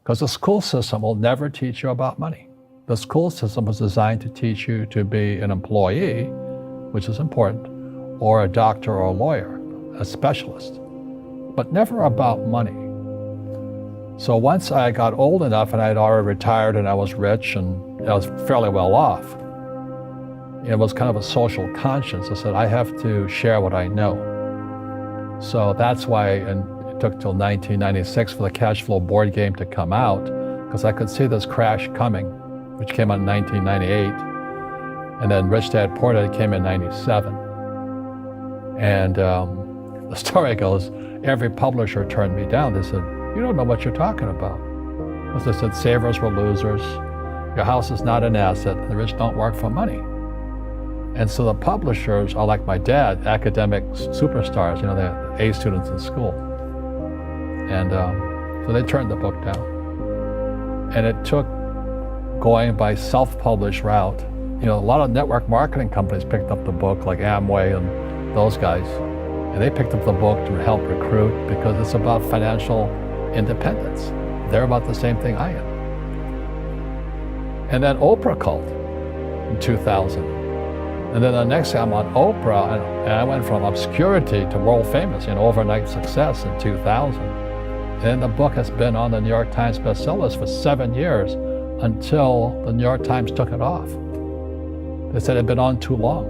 Because the school system will never teach you about money. The school system was designed to teach you to be an employee, which is important, or a doctor or a lawyer, a specialist, but never about money. So once I got old enough and I had already retired and I was rich and I was fairly well off, it was kind of a social conscience. I said, I have to share what I know. So that's why it took till 1996 for the cash flow board game to come out, because I could see this crash coming, which came out in 1998. And then Rich Dad Poor Dad came in 97. And the story goes, every publisher turned me down. They said, you don't know what you're talking about. Because they said, savers were losers, your house is not an asset, and the rich don't work for money. And so the publishers are like my dad, academic superstars, they're A students in school. And so they turned the book down. And it took going by self-published route. A lot of network marketing companies picked up the book, like Amway and those guys. And they picked up the book to help recruit because it's about financial independence. They're about the same thing I am. And then Oprah called in 2000. And then the next thing I'm on Oprah, and I went from obscurity to world famous, overnight success in 2000. And the book has been on the New York Times bestsellers for 7 years until the New York Times took it off. They said it had been on too long.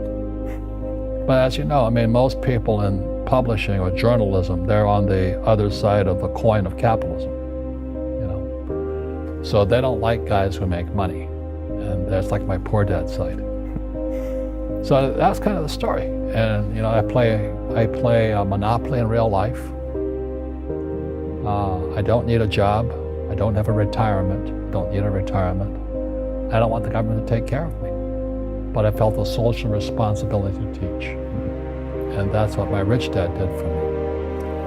But as you know, most people in publishing or journalism, they're on the other side of the coin of capitalism. So they don't like guys who make money. And that's like my poor dad's side. So that's kind of the story. And I play Monopoly in real life. I don't need a job. I don't have a retirement. Don't need a retirement. I don't want the government to take care of me. But I felt a social responsibility to teach. And that's what my rich dad did for me.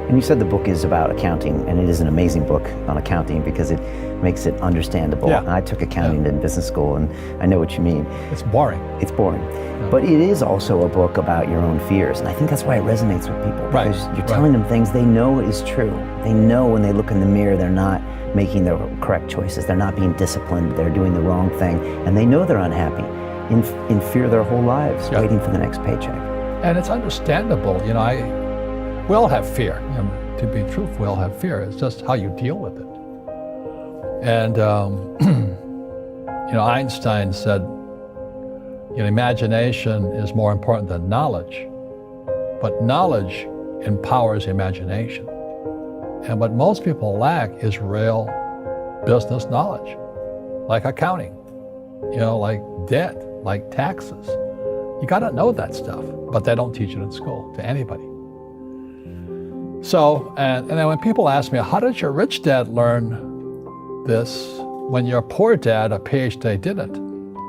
And you said the book is about accounting, and it is an amazing book on accounting because it makes it understandable. Yeah. I took accounting in business school, and I know what you mean. It's boring. It's boring. Yeah. But it is also a book about your own fears, and I think that's why it resonates with people. Because you're telling them things they know is true. They know when they look in the mirror they're not making the correct choices. They're not being disciplined. They're doing the wrong thing. And they know they're unhappy, in fear their whole lives, waiting for the next paycheck. And it's understandable. We all have fear. To be truthful, we all have fear. It's just how you deal with it. And Einstein said, imagination is more important than knowledge, but knowledge empowers imagination. And what most people lack is real business knowledge, like accounting, like debt, like taxes. You gotta know that stuff, but they don't teach it in school to anybody. So, and then when people ask me, how did your rich dad learn this when your poor dad, a PhD, didn't?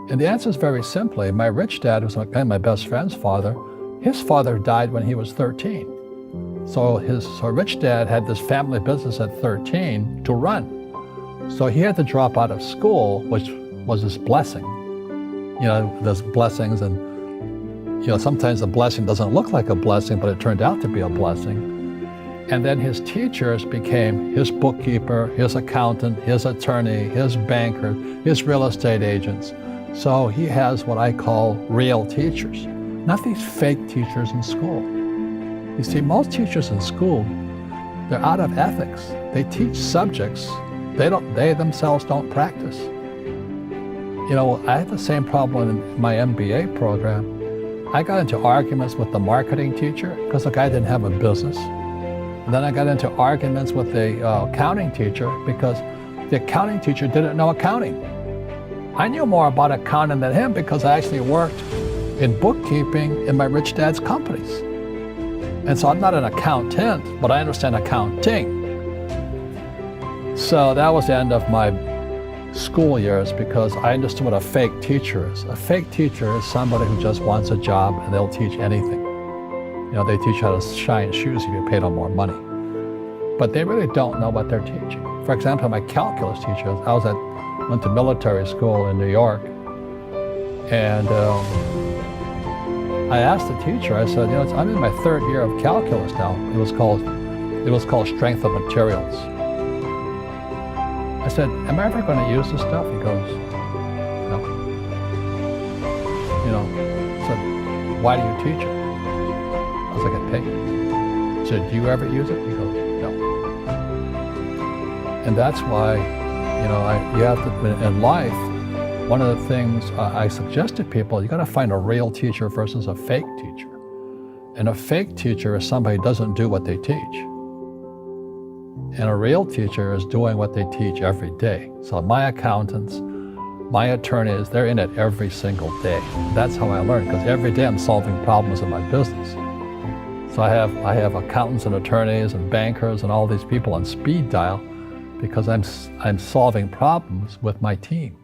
And the answer is very simply, my rich dad was my best friend's father. His father died when he was 13. So his rich dad had this family business at 13 to run. So he had to drop out of school, which was his blessing. There's blessings, and sometimes the blessing doesn't look like a blessing, but it turned out to be a blessing. And then his teachers became his bookkeeper, his accountant, his attorney, his banker, his real estate agents. So he has what I call real teachers, not these fake teachers in school. You see, most teachers in school, they're out of ethics. They teach subjects they themselves don't practice. I had the same problem in my MBA program. I got into arguments with the marketing teacher because the guy didn't have a business. And then I got into arguments with the accounting teacher because the accounting teacher didn't know accounting. I knew more about accounting than him because I actually worked in bookkeeping in my rich dad's companies. And so I'm not an accountant, but I understand accounting. So that was the end of my school years because I understood what a fake teacher is. A fake teacher is somebody who just wants a job and they'll teach anything. They teach how to shine shoes if you pay them more money. But they really don't know what they're teaching. For example, my calculus teacher, went to military school in New York, and I asked the teacher, I said, I'm in my third year of calculus now. It was called strength of materials. I said, am I ever going to use this stuff? He goes, no. You know, I said, why do you teach it? I was like, I get paid. I said, do you ever use it? He goes, no. And that's why, you know, you have to, in life, one of the things I suggest to people, you got to find a real teacher versus a fake teacher. And a fake teacher is somebody who doesn't do what they teach. And a real teacher is doing what they teach every day. So my accountants, my attorneys, they're in it every single day. That's how I learn, because every day I'm solving problems in my business. So I have accountants and attorneys and bankers and all these people on speed dial because I'm solving problems with my team.